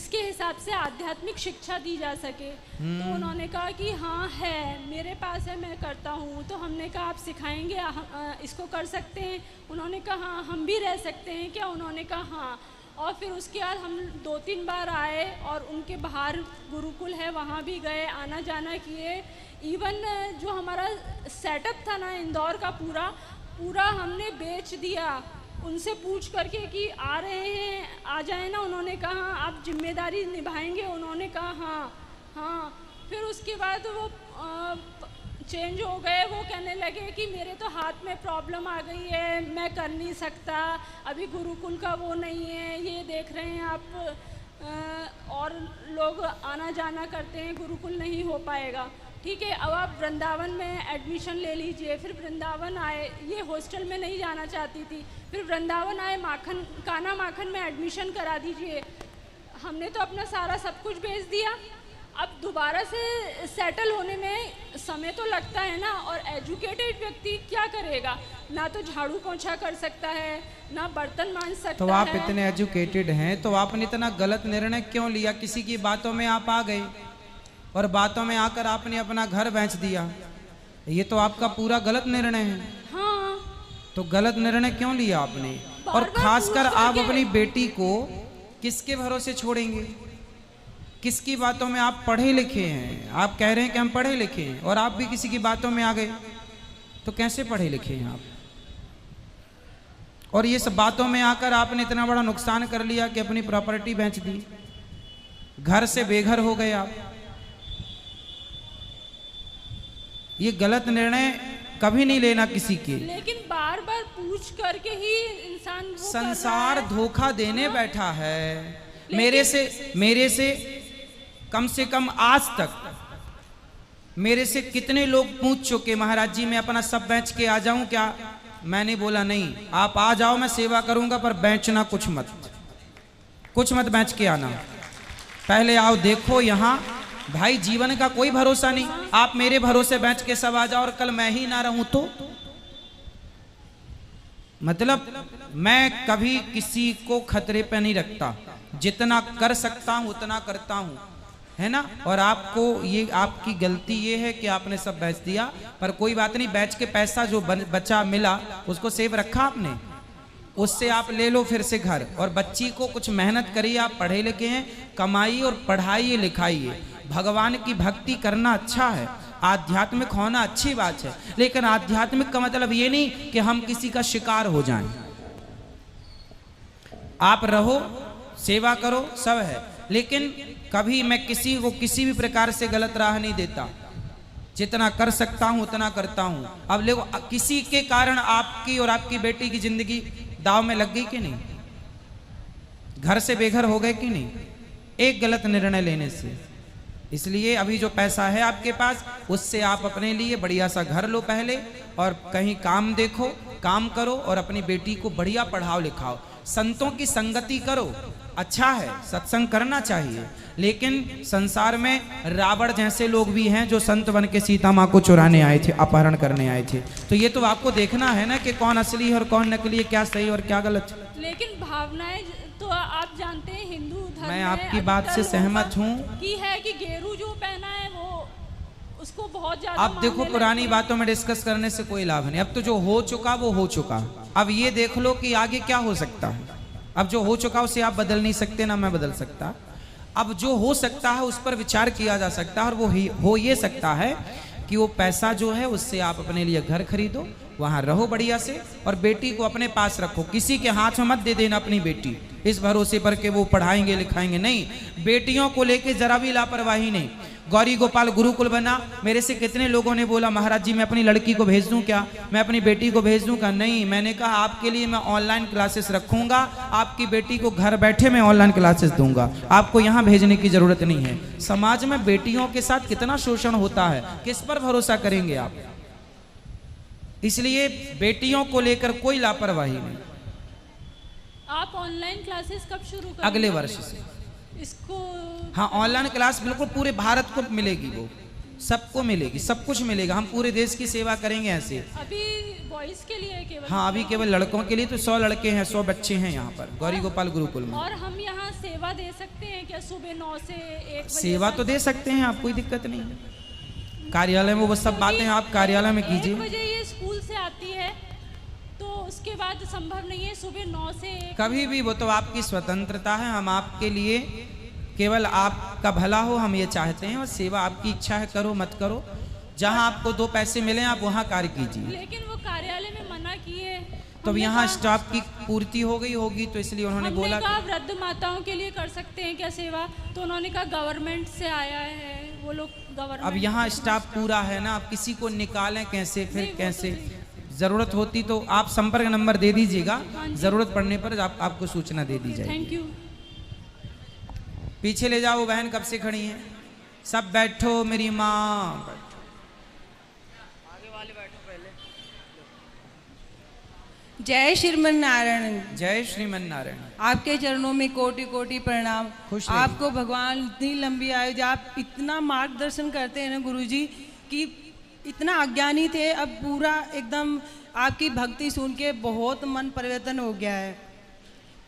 इसके हिसाब से आध्यात्मिक शिक्षा दी जा सके। तो उन्होंने कहा कि हाँ है, मेरे पास है, मैं करता हूँ। तो हमने कहा आप सिखाएंगे, इसको कर सकते हैं? उन्होंने कहा हाँ, हम भी रह सकते हैं क्या? उन्होंने कहा हाँ। और फिर उसके बाद हम 2-3 बार आए और उनके बाहर गुरुकुल है वहाँ भी गए, आना जाना किए। इवन जो हमारा सेटअप था ना इंदौर का, पूरा हमने बेच दिया, उनसे पूछ करके कि आ रहे हैं आ जाए ना। उन्होंने कहा आप जिम्मेदारी निभाएंगे? उन्होंने कहा हाँ। फिर उसके बाद वो चेंज हो गए। वो कहने लगे कि मेरे तो हाथ में प्रॉब्लम आ गई है, मैं कर नहीं सकता, अभी गुरुकुल का वो नहीं है, ये देख रहे हैं आप, और लोग आना जाना करते हैं, गुरुकुल नहीं हो पाएगा। ठीक है, अब आप वृंदावन में एडमिशन ले लीजिए। फिर वृंदावन आए, ये हॉस्टल में नहीं जाना चाहती थी, फिर वृंदावन आए, काना माखन में एडमिशन करा दीजिए। हमने तो अपना सारा सब कुछ बेच दिया। अब दोबारा से सेटल होने में समय तो लगता है ना, और एजुकेटेड व्यक्ति क्या करेगा? ना तो झाड़ू पोंछा कर सकता है, ना बर्तन मांज सकता है। तो आप इतने एजुकेटेड हैं तो आपने इतना गलत निर्णय क्यों लिया? किसी की बातों में आप आ गए और बातों में आकर आपने अपना घर बेच दिया। ये तो आपका पूरा गलत निर्णय है। हाँ। तो गलत निर्णय क्यों लिया आपने? और खासकर आप अपनी बेटी को किसके भरोसे छोड़ेंगे? किसकी बातों में? आप पढ़े लिखे हैं, आप कह रहे हैं कि हम पढ़े लिखे हैं, और आप भी किसी की बातों में आ गए, तो कैसे पढ़े लिखे हैं आप? और ये सब बातों में आकर आपने इतना बड़ा नुकसान कर लिया कि अपनी प्रॉपर्टी बेच दी, घर से बेघर हो गए आप। ये गलत निर्णय कभी नहीं लेना किसी के। लेकिन बार बार पूछ करके ही इंसान संसार धोखा देने बैठा है। मेरे से कम से कम आज तक मेरे से कितने लोग पूछ चुके, महाराज जी मैं अपना सब बेच के आ जाऊं क्या? मैंने बोला नहीं, आप आ जाओ, मैं सेवा करूंगा, पर बेचना कुछ मत बेच के आना। पहले आओ, देखो यहाँ भाई जीवन का कोई भरोसा नहीं। आप मेरे भरोसे बेच के सब आ जाओ और कल मैं ही ना रहूं तो? मतलब मैं कभी किसी को खतरे पे नहीं रखता, जितना कर सकता हूं उतना करता हूं, है ना। और आपको ये, आपकी गलती ये है कि आपने सब बेच दिया, पर कोई बात नहीं, बेच के पैसा जो बचा मिला उसको सेव रखा आपने, उससे आप ले लो फिर से घर। और बच्ची को कुछ मेहनत करिए, आप पढ़े लिखे हैं, कमाइए और पढ़ाइए लिखाइए। भगवान की भक्ति करना अच्छा है, आध्यात्मिक होना अच्छी बात है, लेकिन आध्यात्मिक का मतलब ये नहीं कि हम किसी का शिकार हो जाएं। आप रहो, सेवा करो, सब है, लेकिन कभी मैं किसी को किसी भी प्रकार से गलत राह नहीं देता। जितना कर सकता हूं उतना करता हूं। अब देखो, किसी के कारण आपकी और आपकी बेटी की जिंदगी दाव में लग गई कि नहीं? घर से बेघर हो गए कि नहीं? एक गलत निर्णय लेने से। इसलिए अभी जो पैसा है आपके पास, उससे आप अपने लिए बढ़िया सा घर लो पहले, और कहीं काम देखो, काम करो, और अपनी बेटी को बढ़िया पढ़ाओ लिखाओ। संतों की संगति करो, अच्छा है, सत्संग करना चाहिए, लेकिन संसार में रावण जैसे लोग भी हैं जो संत बन के सीता माँ को चुराने आए थे, अपहरण करने आए थे। तो ये तो आपको देखना है ना कि कौन असली है और कौन नकली है, क्या सही और क्या गलत। लेकिन भावनाएं तो आप जानते हैं हिंदू धर्म मैं आपकी बात से सहमत हूँ कि है कि गेरू जो पहना है वो उसको बहुत ज्यादा। अब देखो, पुरानी बातों में डिस्कस करने से कोई लाभ नहीं। अब तो जो हो चुका वो हो चुका। अब ये देख लो कि आगे क्या हो सकता है। अब जो हो चुका उसे आप बदल नहीं सकते, ना मैं बदल सकता। अब जो हो सकता है उस पर विचार किया जा सकता है, और वो हो ये सकता है कि वो पैसा जो है उससे आप अपने लिए घर खरीदो, वहां रहो बढ़िया से, और बेटी को अपने पास रखो। किसी के हाथ में मत दे देना अपनी बेटी इस भरोसे पर कि वो पढ़ाएंगे लिखाएंगे। नहीं, बेटियों को लेके जरा भी लापरवाही नहीं। गौरी गोपाल गुरुकुल बना, मेरे से कितने लोगों ने बोला महाराज जी मैं अपनी लड़की को भेज दूं क्या, मैं अपनी बेटी को भेज दूं क्या? नहीं, मैंने कहा आपके लिए मैं ऑनलाइन क्लासेस रखूंगा, आपकी बेटी को घर बैठे मैं ऑनलाइन क्लासेस दूंगा, आपको यहाँ भेजने की जरूरत नहीं है। समाज में बेटियों के साथ कितना शोषण होता है, किस पर भरोसा करेंगे आप? इसलिए बेटियों को लेकर कोई लापरवाही नहीं। आप ऑनलाइन क्लासेस कब शुरू करेंगे? अगले वर्ष से इसको। हाँ, ऑनलाइन क्लास बिल्कुल पूरे भारत को मिलेगी। वो सबको मिलेगी, सब कुछ मिलेगा। हम पूरे देश की सेवा करेंगे ऐसे। अभी बॉयज के लिए केवल? हाँ, अभी केवल लड़कों के लिए तो 100 लड़के हैं, 100 बच्चे हैं यहाँ पर गौरी गोपाल गुरुकुल में। और हम यहाँ सेवा दे सकते हैं क्या सुबह 9 से 1 बजे? सेवा तो दे सकते हैं आप, कोई दिक्कत नहीं है। कार्यालय में वो सब बातें आप कार्यालय में 1 कीजिए। बजे ये स्कूल से आती है तो उसके बाद संभव नहीं है सुबह 9 से 1? कभी भी, वो तो आपकी स्वतंत्रता है। हम आपके लिए केवल आपका भला हो हम ये चाहते हैं, और सेवा आपकी इच्छा है, करो मत करो, जहाँ आपको 2 पैसे मिले आप वहाँ कार्य कीजिए। लेकिन वो कार्यालय में मना किए। तो यहाँ स्टाफ की पूर्ति हो गई होगी तो इसलिए उन्होंने बोला कहा वृद्ध माताओं के लिए कर सकते हैं क्या सेवा, तो उन्होंने कहा गवर्नमेंट से आया है, वो लोग गवर्नमेंट। अब यहाँ स्टाफ पूरा है ना, आप किसी को निकालें कैसे, फिर कैसे? जरूरत होती तो आप संपर्क नंबर दे दीजिएगा, जरूरत पड़ने पर आपको सूचना दे दी जाएगी। Thank you. पीछे ले जाओ, बहन कब से खड़ी हैं। सब बैठो, मेरी माँ आगे वाले बैठो पहले। जय श्रीमन नारायण। जय श्रीमन नारायण। आपके चरणों में कोटि कोटि प्रणाम। खुश रहिए। आपको भगवान इतनी लंबी आयु दे। आप इतना मार्गदर्शन करते हैं ना गुरुजी, कि इतना अज्ञानी थे, अब पूरा एकदम आपकी भक्ति सुन के बहुत मन परिवर्तन हो गया है।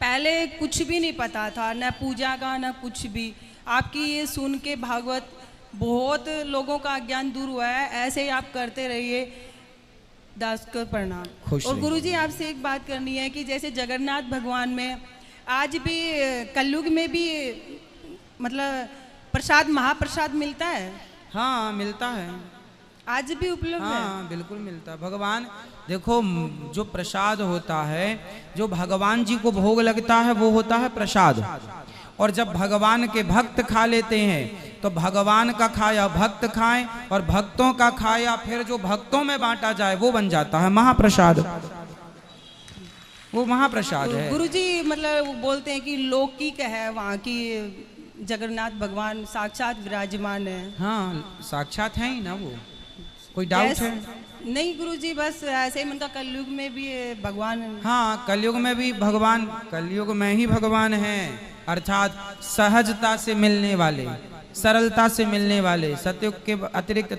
पहले कुछ भी नहीं पता था, न पूजा का न कुछ भी। आपकी ये सुन के भागवत बहुत लोगों का अज्ञान दूर हुआ है। ऐसे ही आप करते रहिए। दास को प्रणाम। और गुरुजी आपसे एक बात करनी है कि जैसे जगन्नाथ भगवान में आज भी कलयुग में भी मतलब प्रसाद, महाप्रसाद मिलता है? हाँ, मिलता है, आज भी उपलब्ध है? हाँ, बिल्कुल मिलता है। भगवान देखो, जो प्रसाद होता है, जो भगवान जी को भोग लगता है वो होता है प्रसाद। और जब भगवान के भक्त खा लेते हैं तो भगवान का खाया भक्त खाएं, और भक्तों का खाया फिर जो भक्तों में बांटा जाए वो बन जाता है महाप्रसाद। वो महाप्रसाद है। गुरुजी मतलब वो बोलते हैं कि लौकिक है, वहाँ की जगन्नाथ भगवान साक्षात विराजमान है। हाँ, साक्षात है ही ना, वो कोई डाउट है? नहीं गुरुजी, बस ऐसे ही उनका कलयुग में भी भगवान। हाँ, कलयुग में भी भगवान, कलयुग में ही भगवान है, अर्थात सहजता से मिलने वाले, सरलता से मिलने वाले। सतयुग के अतिरिक्त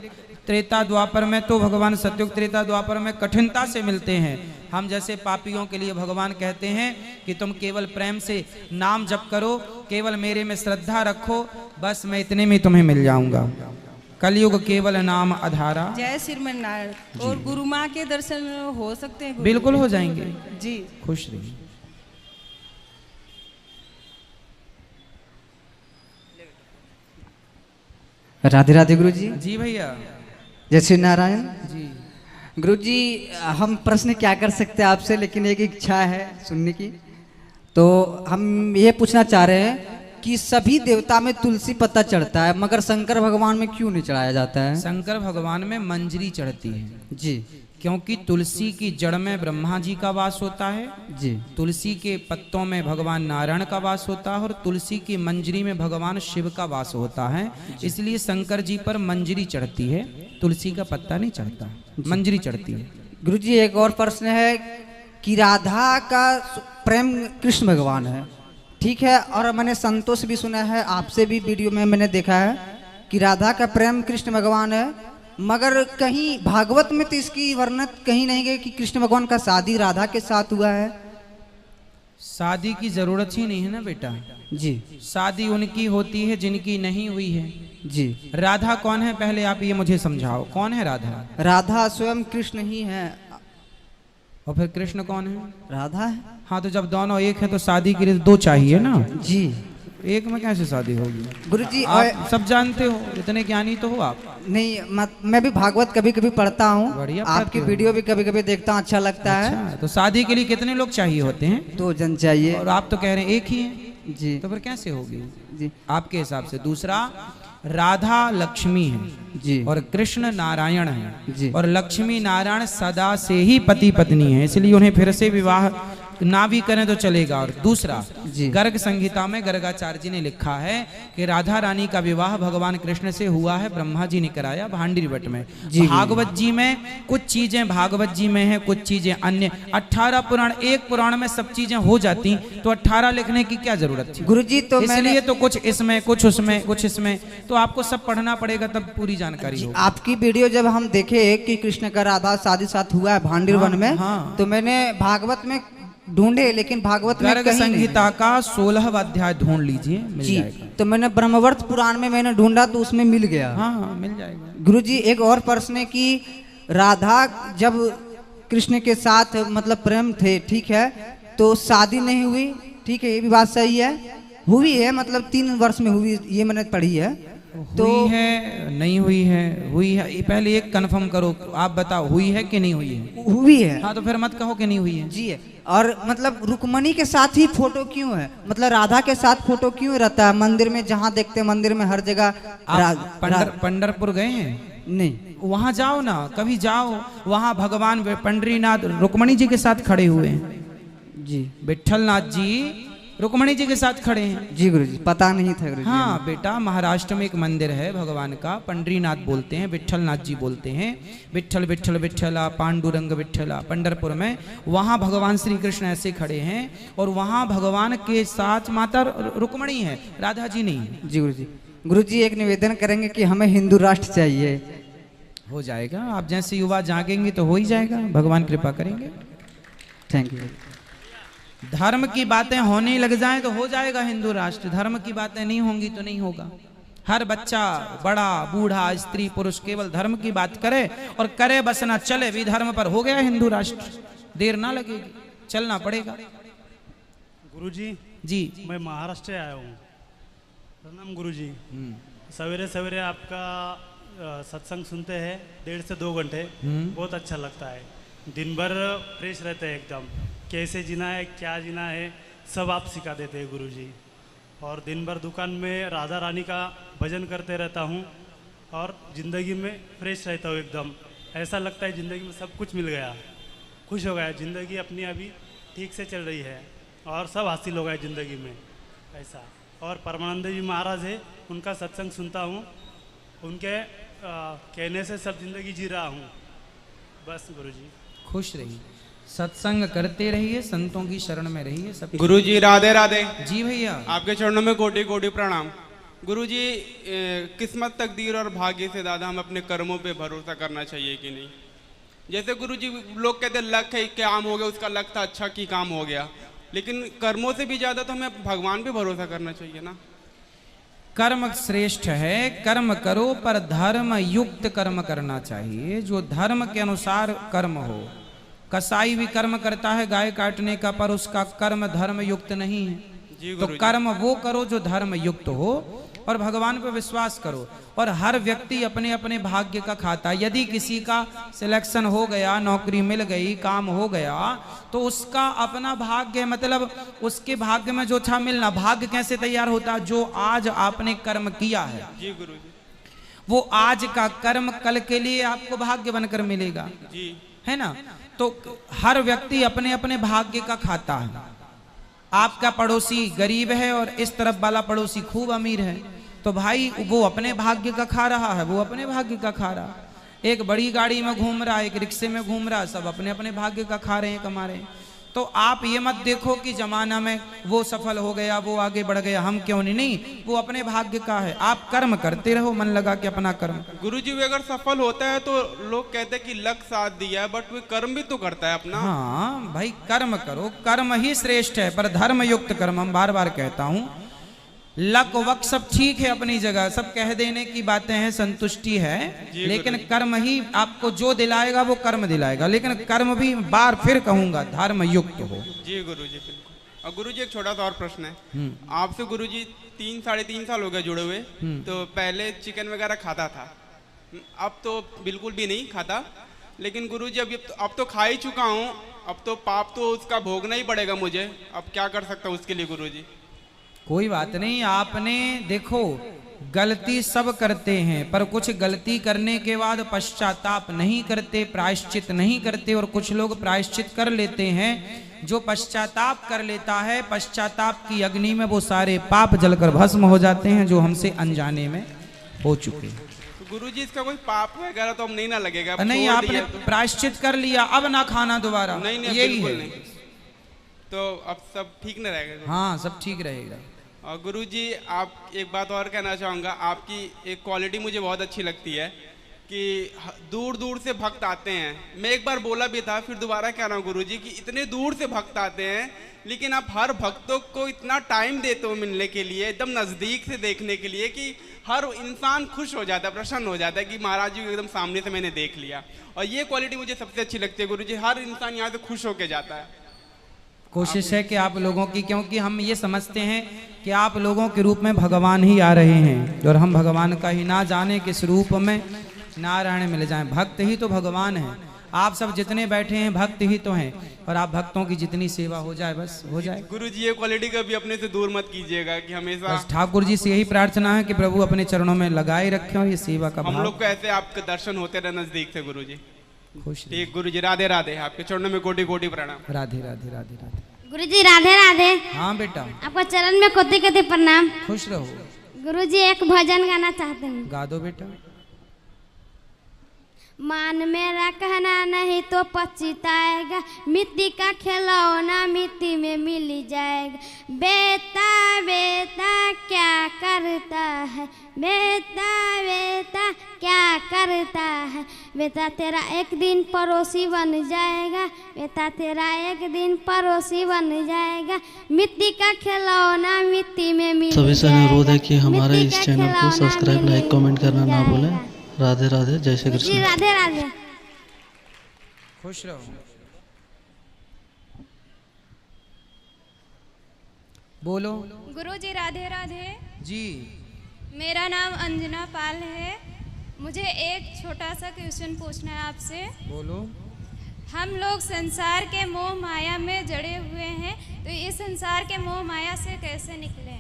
त्रेता द्वापर में तो भगवान, सतयुग त्रेता द्वापर में कठिनता से मिलते हैं। हम जैसे पापियों के लिए भगवान कहते हैं कि तुम केवल प्रेम से नाम जप करो, केवल मेरे में श्रद्धा रखो, बस मैं इतने में तुम्हें मिल जाऊंगा। कलयुग केवल नाम आधारा। जय श्रीमन नारायण। और गुरु माँ के दर्शन हो सकते हैं? बिल्कुल हो जाएंगे जी। खुश रहिए। राधे राधे गुरु जी। जी भैया। जय श्री नारायण जी। गुरु जी, हम प्रश्न क्या कर सकते हैं आपसे, लेकिन एक इच्छा है सुनने की। तो हम ये पूछना चाह रहे हैं कि सभी देवता में तुलसी पत्ता चढ़ता है, मगर शंकर भगवान में क्यों नहीं चढ़ाया जाता है? शंकर भगवान में मंजरी चढ़ती है जी, क्योंकि तुलसी की जड़ में ब्रह्मा जी का वास होता है जी। तुलसी के पत्तों में भगवान नारायण का वास होता है, और तुलसी की मंजरी में भगवान शिव का वास होता है। इसलिए शंकर जी पर मंजरी चढ़ती है, तुलसी का पत्ता नहीं चढ़ता, मंजरी चढ़ती है। गुरु जी, एक और प्रश्न है कि राधा का प्रेम कृष्ण भगवान है, ठीक है, और मैंने संतों से भी सुना है, आपसे भी वीडियो में मैंने देखा है कि राधा का प्रेम कृष्ण भगवान है, मगर कहीं भागवत में तो इसकी वर्णन कहीं नहीं गई कि कृष्ण भगवान का शादी राधा के साथ हुआ है। शादी की जरूरत ही नहीं है ना बेटा जी। शादी उनकी होती है जिनकी नहीं हुई है जी। राधा कौन है, पहले आप ये मुझे समझाओ, कौन है राधा? राधा स्वयं कृष्ण ही है। और फिर कृष्ण कौन है? राधा है। हाँ, तो जब दोनों एक है तो शादी के लिए 2 चाहिए ना जी। एक में कैसे शादी होगी? गुरुजी, आप सब जानते हो, इतने ज्ञानी तो हो आप। नहीं, मैं भी भागवत कभी कभी पढ़ता हूँ, बढ़िया आपकी वीडियो भी कभी कभी देखता हूँ, अच्छा लगता है। अच्छा, तो शादी के लिए कितने लोग चाहिए होते हैं? 2 जन चाहिए। और आप तो कह रहे हैं एक ही है जी। तो फिर कैसे होगी जी आपके हिसाब से? दूसरा, राधा लक्ष्मी है जी, और कृष्ण नारायण है जी। और लक्ष्मी नारायण सदा से ही पति पत्नी है, इसलिए उन्हें फिर से विवाह ना भी करें तो चलेगा। और दूसरा, जी। गर्ग संहिता में गर्गाचार्य जी ने लिखा है कि राधा रानी का विवाह भगवान कृष्ण से हुआ है, ब्रह्मा जी ने कराया भांडीर वट में। जी। भागवत जी में कुछ चीजें भागवत जी में है, कुछ चीजें अन्य। 18 पुराण, एक पुराण में सब चीजें हो जाती तो 18 लिखने की क्या जरूरत थी? गुरुजी तो इसलिए तो कुछ इसमें, कुछ उसमें, कुछ इसमें, तो आपको सब पढ़ना पड़ेगा तब पूरी जानकारी होगी। आपकी वीडियो जब हम देखे कि कृष्ण का राधा शादी साथ हुआ है भांडीर वन में, हाँ। तो मैंने भागवत में ढूंढे, लेकिन भागवत में गर्ग कहीं नहीं। संहिता का 16वां अध्याय ढूंढ लीजिए, मिल जी। जाएगा। तो मैंने ब्रह्मवर्त पुराण में मैंने ढूंढा तो उसमें मिल गया। हाँ हाँ, मिल जाएगा। गुरुजी एक और प्रश्न है कि राधा जब कृष्ण के साथ मतलब प्रेम थे, ठीक है, तो शादी नहीं हुई, ठीक है, ये भी बात सही है? हुई है, मतलब 3 वर्ष में हुई, ये मैंने पढ़ी है। तो हुई है नहीं हुई है? हुई है। ये पहले एक कंफर्म करो, आप बताओ हुई है कि नहीं हुई है? हुई है। हाँ, तो फिर मत कहो कि नहीं हुई है। जी है। और मतलब रुक्मणी के साथ ही फोटो क्यों है, मतलब राधा के साथ फोटो क्यों रहता है मंदिर में? जहाँ देखते हैं मंदिर में हर जगह आप पंढरपुर गए हैं? नहीं। वहां जाओ ना, कभी जाओ, वहां भगवान पंडरीनाथ रुक्मणी जी के साथ खड़े हुए हैं। जी। विठलनाथ जी रुक्मणी जी के साथ खड़े हैं। जी गुरुजी, पता नहीं था गुरुजी। हाँ बेटा, महाराष्ट्र में एक मंदिर है भगवान का, पंडरीनाथ बोलते हैं, विठलनाथ जी बोलते हैं। विठल विठल विठला पांडुरंग विठला, पंढरपुर में, वहाँ भगवान श्री कृष्ण ऐसे खड़े हैं और वहाँ भगवान के साथ माता रुक्मणी है, राधा जी नहीं है। जी गुरुजी। गुरुजी एक निवेदन करेंगे कि हमें हिंदू राष्ट्र चाहिए। हो जाएगा, आप जैसे युवा जागेंगे तो हो ही जाएगा, भगवान कृपा करेंगे। Thank you. धर्म की बातें होने लग जाएं तो हो जाएगा हिंदू राष्ट्र, धर्म की बातें नहीं होंगी तो नहीं होगा। हर बच्चा, बड़ा बूढ़ा, स्त्री पुरुष केवल धर्म की बात करे और करे बस ना चले भी धर्म पर, हो गया हिंदू राष्ट्र। देर ना लगेगी, चलना पड़ेगा। गुरुजी जी। मैं महाराष्ट्र से आया हूँ। प्रणाम गुरुजी। सवेरे सवेरे आपका सत्संग सुनते हैं 1.5 से 2 घंटे, बहुत अच्छा लगता है। दिन भर फ्रेश रहते हैं एकदम, कैसे जीना है, क्या जीना है, सब आप सिखा देते हैं गुरुजी। और दिन भर दुकान में राधा रानी का भजन करते रहता हूँ और ज़िंदगी में फ्रेश रहता हूँ एकदम। ऐसा लगता है ज़िंदगी में सब कुछ मिल गया, खुश हो गया, ज़िंदगी अपनी अभी ठीक से चल रही है और सब हासिल हो गया ज़िंदगी में, ऐसा। और परमानंद जी महाराज है, उनका सत्संग सुनता हूँ, उनके कहने से सब ज़िंदगी जी रहा हूँ। बस गुरुजी। खुश रहिए, सत्संग करते रहिए, संतों की शरण में रहिए। सब गुरुजी राधे राधे। जी भैया, आपके चरणों में कोटि कोटि प्रणाम। गुरुजी, किस्मत, तकदीर और भाग्य से ज़्यादा हम अपने कर्मों पे भरोसा करना चाहिए कि नहीं? जैसे गुरुजी लोग कहते हैं लक है, काम हो गया, उसका लक था अच्छा कि काम हो गया, लेकिन कर्मों से भी ज़्यादा तो हमें भगवान पे भरोसा करना चाहिए ना। कर्म श्रेष्ठ है, कर्म करो पर धर्म युक्त कर्म करना चाहिए, जो धर्म के अनुसार कर्म हो। कसाई भी कर्म करता है गाय काटने का, पर उसका कर्म धर्म युक्त नहीं है। तो कर्म वो करो जो धर्म युक्त हो और भगवान पर विश्वास करो। और हर व्यक्ति अपने अपने भाग्य का खाता है। यदि किसी का सिलेक्शन हो गया, नौकरी मिल गई, काम हो गया, तो उसका अपना भाग्य, मतलब उसके भाग्य में जो था मिलना। भाग्य कैसे तैयार होता? जो आज आपने कर्म किया है, जी गुरुजी, वो आज का कर्म कल के लिए आपको भाग्य बनकर मिलेगा, जी है ना। तो हर व्यक्ति अपने अपने भाग्य का खाता है। आपका पड़ोसी गरीब है और इस तरफ वाला पड़ोसी खूब अमीर है, तो भाई वो अपने भाग्य का खा रहा है, वो अपने भाग्य का खा रहा है। एक बड़ी गाड़ी में घूम रहा है, एक रिक्शे में घूम रहा है, सब अपने अपने भाग्य का खा रहे हैं, कमा रहे हैं। तो आप ये मत देखो कि जमाना में वो सफल हो गया, वो आगे बढ़ गया, हम क्यों नहीं। वो अपने भाग्य का है। आप कर्म करते रहो मन लगा के अपना कर्म। गुरुजी, वे अगर सफल होता है तो लोग कहते हैं कि लक साथ दिया है, बट वे कर्म भी तो करता है अपना। हाँ भाई, कर्म करो, कर्म ही श्रेष्ठ है, पर धर्म युक्त कर्म। हम बार बार कहता हूँ, लक वक्त सब ठीक है अपनी जगह, सब कह देने की बातें हैं, संतुष्टि है, लेकिन कर्म ही आपको जो दिलाएगा वो कर्म दिलाएगा। लेकिन कर्म भी बार फिर कहूंगा धर्म युक्त हो। जी गुरुजी, बिल्कुल। और गुरुजी एक छोटा सा और प्रश्न है आपसे। गुरुजी 3-3.5 साल हो गए जुड़े हुए, तो पहले चिकन वगैरह खाता था, अब तो बिल्कुल भी नहीं खाता। लेकिन गुरुजी अब तो खा ही चुका हूँ, अब तो पाप तो उसका भोगना ही पड़ेगा मुझे। अब क्या कर सकता हूँ उसके लिए गुरुजी? कोई बात नहीं, आपने देखो गलती सब करते हैं, पर कुछ गलती करने के बाद पश्चाताप नहीं करते, प्रायश्चित नहीं करते। और कुछ लोग प्रायश्चित कर लेते हैं। जो पश्चाताप कर लेता है, पश्चाताप की अग्नि में वो सारे पाप जलकर भस्म हो जाते हैं जो हमसे अनजाने में हो चुके। तो गुरुजी इसका कोई पाप वगैरह तो हम नहीं ना लगेगा? नहीं, आपने प्रायश्चित कर लिया, अब ना खाना दोबारा, नहीं, यही है। नहीं। तो अब सब ठीक न रहेगा? हाँ, सब ठीक रहेगा। और गुरुजी आप एक बात और कहना चाहूँगा, आपकी एक क्वालिटी मुझे बहुत अच्छी लगती है कि दूर दूर से भक्त आते हैं। मैं एक बार बोला भी था, फिर दोबारा कह रहा हूँ गुरुजी कि इतने दूर से भक्त आते हैं, लेकिन आप हर भक्तों को इतना टाइम देते हो मिलने के लिए, एकदम नज़दीक से देखने के लिए कि हर इंसान खुश हो जाता है, प्रसन्न हो जाता है कि महाराज जी को एकदम सामने से मैंने देख लिया। और ये क्वालिटी मुझे सबसे अच्छी लगती है गुरुजी, हर इंसान यहाँ से खुश होके जाता है। कोशिश है कि आप लोगों की, क्योंकि हम ये समझते हैं कि आप लोगों के रूप में भगवान ही आ रहे हैं, और हम भगवान का ही ना जाने किस रूप में नारायण मिल जाएं। भक्त ही तो भगवान है। आप सब जितने बैठे हैं भक्त ही तो हैं, और आप भक्तों की जितनी सेवा हो जाए बस हो जाए। गुरुजी ये क्वालिटी कभी अपने से दूर मत कीजिएगा कि हमेशा। बस ठाकुर जी से यही प्रार्थना है कि प्रभु अपने चरणों में लगाए रखें, और ये सेवा का हम भाव। लोग को ऐसे आपके दर्शन होते रहे नजदीक से गुरुजी। खुश रहिए। ठीक गुरुजी, राधे राधे। आपके चरणों में कोटि कोटि प्रणाम। राधे राधे राधे राधे। गुरुजी राधे राधे। हाँ बेटा, आपको चरण में कोटि कोटि प्रणाम। खुश रहो। गुरुजी एक भजन गाना चाहते हूँ। गा दो बेटा। मान मेरा कहना नहीं तो पछताएगा, मिट्टी का खिलौना मिट्टी में मिल जाएगा। बेटा बेटा क्या करता है, बेटा बेटा क्या करता है, बेटा तेरा एक दिन पड़ोसी बन जाएगा, बेटा तेरा एक दिन पड़ोसी बन जाएगा। मिट्टी का खिलौना मिट्टी में मिल सभी से अनुरोध है कि हमारे मिट्टी इस का चैनल को खिलौना सब्सक्राइब, मिल लाइक, कमेंट करना ना जाएगा। भूलें। राधे राधे, जय श्री जी कृष्ण। राधे राधे। खुश रहो। बोलो। गुरुजी राधे राधे। जी। मेरा नाम अंजना पाल है। मुझे एक छोटा सा क्वेश्चन पूछना है आपसे। बोलो। हम लोग संसार के मोह माया में जड़े हुए हैं, तो इस संसार के मोह माया से कैसे निकलें?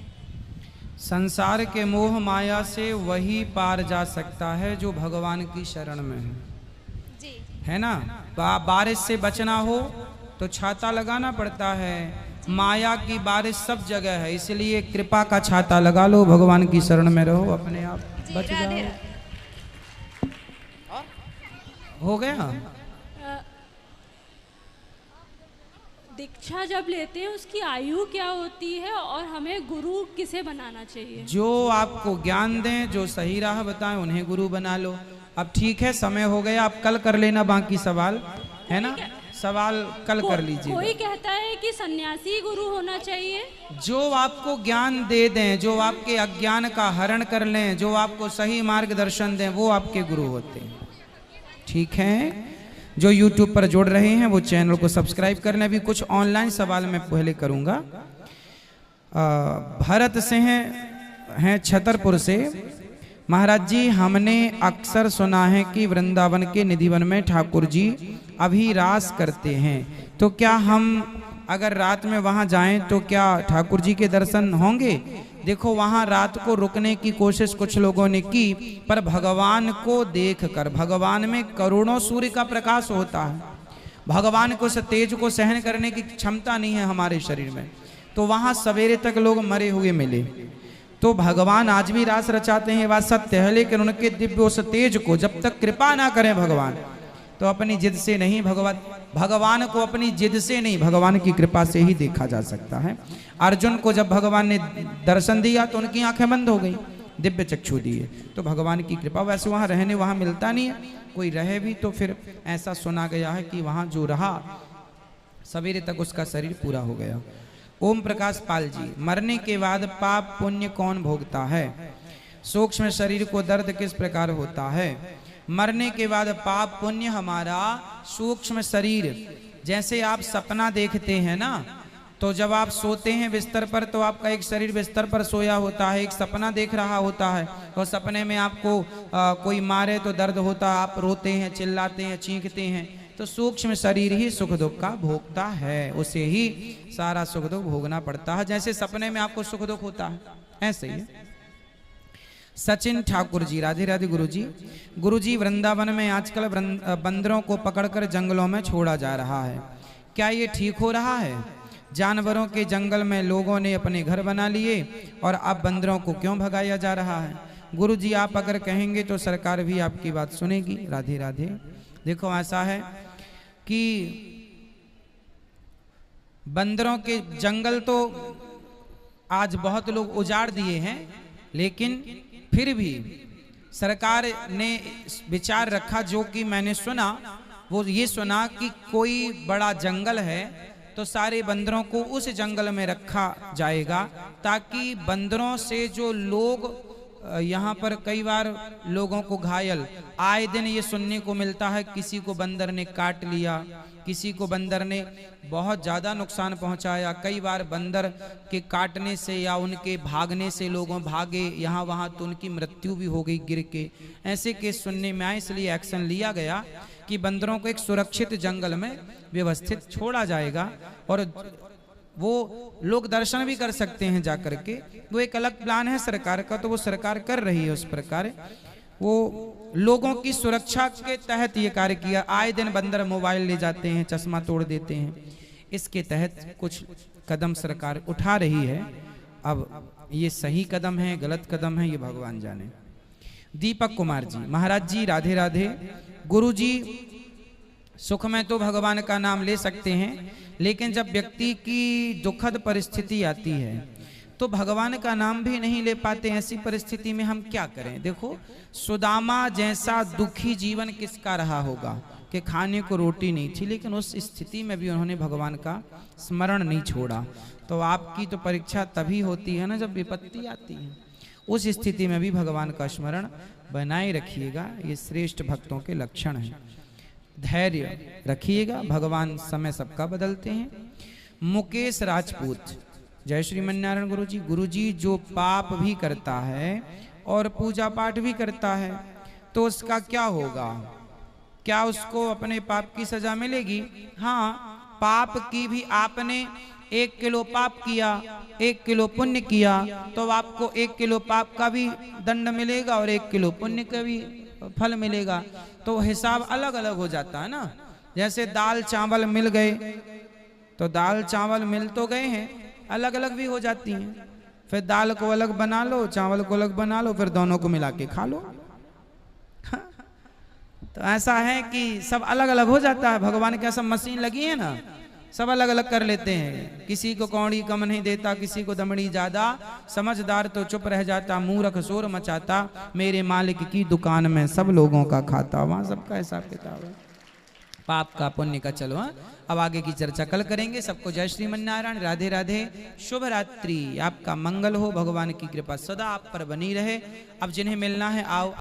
संसार के मोह माया से वही पार जा सकता है जो भगवान की शरण में है, जी है ना। बारिश से बचना हो तो छाता लगाना पड़ता है। माया की बारिश सब जगह है, इसलिए कृपा का छाता लगा लो, भगवान की शरण में रहो, अपने आप जी, बच राधे जाओ। हो गया। दीक्षा जब लेते हैं उसकी आयु क्या होती है, और हमें गुरु किसे बनाना चाहिए? जो आपको ज्ञान दें, जो सही राह बताएं, उन्हें गुरु बना लो। अब ठीक है, समय हो गया, आप कल कर लेना बाकी सवाल, है ना। सवाल कल कर लीजिए। कोई कहता है कि सन्यासी गुरु होना चाहिए। जो आपको ज्ञान दे दें, जो आपके अज्ञान का हरण कर लें, जो आपको सही मार्गदर्शन दें, वो आपके गुरु होते हैं। ठीक है। जो YouTube पर जोड़ रहे हैं वो चैनल को सब्सक्राइब कर लें। अभी कुछ ऑनलाइन सवाल मैं पहले करूंगा। भरत से हैं छतरपुर से। महाराज जी, हमने अक्सर सुना है कि वृंदावन के निधिवन में ठाकुर जी अभी रास करते हैं, तो क्या हम अगर रात में वहां जाएं तो क्या ठाकुर जी के दर्शन होंगे? देखो, वहां रात को रुकने की कोशिश कुछ लोगों ने की, पर भगवान को देखकर, भगवान में करोड़ों सूर्य का प्रकाश होता है, भगवान को तेज को सहन करने की क्षमता नहीं है हमारे शरीर में, तो वहां सवेरे तक लोग मरे हुए मिले। तो भगवान आज भी रास रचाते हैं, बात सत्य है, लेकिन उनके दिव्य उस तेज को जब तक कृपा ना करें भगवान, तो अपनी जिद से नहीं, भगवान को अपनी जिद से नहीं, भगवान की कृपा से ही देखा जा सकता है। अर्जुन को जब भगवान ने दर्शन दिया तो उनकी आंखें बंद हो गई, दिव्य चक्षु दिए, तो भगवान की कृपा। वैसे वहां रहने वहां मिलता नहीं है, कोई रहे भी तो फिर ऐसा सुना गया है कि वहां जो रहा सवेरे तक उसका शरीर पूरा हो गया। ओम प्रकाश पाल जी, मरने के बाद पाप पुण्य कौन भोगता है? सूक्ष्म शरीर को दर्द किस प्रकार होता है? मरने के बाद पाप पुण्य हमारा सूक्ष्म शरीर, जैसे आप सपना देखते हैं ना, तो जब आप सोते हैं बिस्तर पर तो आपका एक शरीर बिस्तर पर सोया होता है, एक सपना देख रहा होता है, तो सपने में आपको कोई मारे तो दर्द होता है, आप रोते हैं, चिल्लाते हैं, चीखते हैं, तो सूक्ष्म शरीर ही सुख दुख का भोगता है, उसे ही सारा सुख दुख भोगना पड़ता है। जैसे सपने में आपको सुख दुख होता है, ऐसे ही सचिन ठाकुर जी, राधे राधे गुरु जी। गुरु जी, वृंदावन में आजकल बंदरों को पकड़कर जंगलों में छोड़ा जा रहा है, क्या ये ठीक हो रहा है? जानवरों के जंगल में लोगों ने अपने घर बना लिए और अब बंदरों को क्यों भगाया जा रहा है? गुरु जी, आप अगर कहेंगे तो सरकार भी आपकी बात सुनेगी। राधे राधे। देखो ऐसा है कि बंदरों के जंगल तो आज बहुत लोग उजाड़ दिए हैं, लेकिन फिर भी सरकार ने विचार रखा, जो कि मैंने सुना, वो ये सुना कि कोई बड़ा जंगल है तो सारे बंदरों को उस जंगल में रखा जाएगा, ताकि बंदरों से जो लोग यहाँ पर कई बार लोगों को घायल आए दिन ये सुनने को मिलता है, किसी को बंदर ने काट लिया, किसी को बंदर ने बहुत ज़्यादा नुकसान पहुंचाया। कई बार बंदर के काटने से या उनके भागने से लोगों भागे यहाँ वहाँ तो उनकी मृत्यु भी हो गई गिर के। ऐसे केस सुनने में आए, इसलिए एक्शन लिया गया कि बंदरों को एक सुरक्षित जंगल में व्यवस्थित छोड़ा जाएगा और वो लोग दर्शन भी कर सकते हैं जाकर के। वो एक अलग प्लान है सरकार का, तो वो सरकार कर रही है उस प्रकार। वो लोगों की सुरक्षा के तहत ये कार्य किया। आए दिन बंदर मोबाइल ले जाते हैं, चश्मा तोड़ देते हैं। इसके तहत कुछ कदम सरकार उठा रही है। अब ये सही कदम है गलत कदम है ये भगवान जाने। दीपक कुमार जी, महाराज जी राधे राधे। गुरु जी, सुख में तो भगवान का नाम ले सकते हैं, लेकिन जब व्यक्ति की दुखद परिस्थिति आती है तो भगवान का नाम भी नहीं ले पाते। ऐसी परिस्थिति में हम क्या करें? देखो, सुदामा जैसा दुखी जीवन किसका रहा होगा कि खाने को रोटी नहीं थी, लेकिन उस स्थिति में भी उन्होंने भगवान का स्मरण नहीं छोड़ा। तो आपकी तो परीक्षा तभी होती है ना जब विपत्ति आती है। उस स्थिति में भी भगवान का स्मरण बनाए रखिएगा, ये श्रेष्ठ भक्तों के लक्षण हैं। धैर्य रखिएगा, भगवान समय सबका बदलते हैं। मुकेश राजपूत, जय श्रीमन नारायण गुरु जी। गुरु जी, जो पाप भी करता है और पूजा पाठ भी करता है तो उसका क्या होगा? क्या उसको अपने पाप की सजा मिलेगी? हाँ, पाप की भी आपने 1 किलो पाप किया, 1 किलो पुण्य किया, तो आपको 1 किलो पाप का भी दंड मिलेगा और 1 किलो पुण्य का भी फल मिलेगा। तो हिसाब अलग अलग हो जाता है ना। जैसे दाल चावल मिल गए तो दाल चावल मिल तो गए हैं, अलग अलग भी हो जाती हैं। फिर दाल को अलग बना लो, चावल को अलग बना लो, फिर दोनों को मिला के खा लो। तो ऐसा है कि सब अलग अलग हो जाता है। भगवान के सब मशीन लगी है ना, सब अलग अलग कर लेते हैं। किसी को कौड़ी कम नहीं देता, किसी को दमड़ी ज्यादा। समझदार तो चुप रह जाता, मूर्ख शोर मचाता। मेरे मालिक की दुकान में सब लोगों का खाता, वहां सबका हिसाब किताब है। पाप का पुण्य का चलो। अब आगे की चर्चा कल करेंगे। सबको जय श्रीमन नारायण, राधे राधे, शुभ रात्रि। आपका मंगल हो, भगवान की कृपा सदा आप पर बनी रहे। अब जिन्हें मिलना है आओ।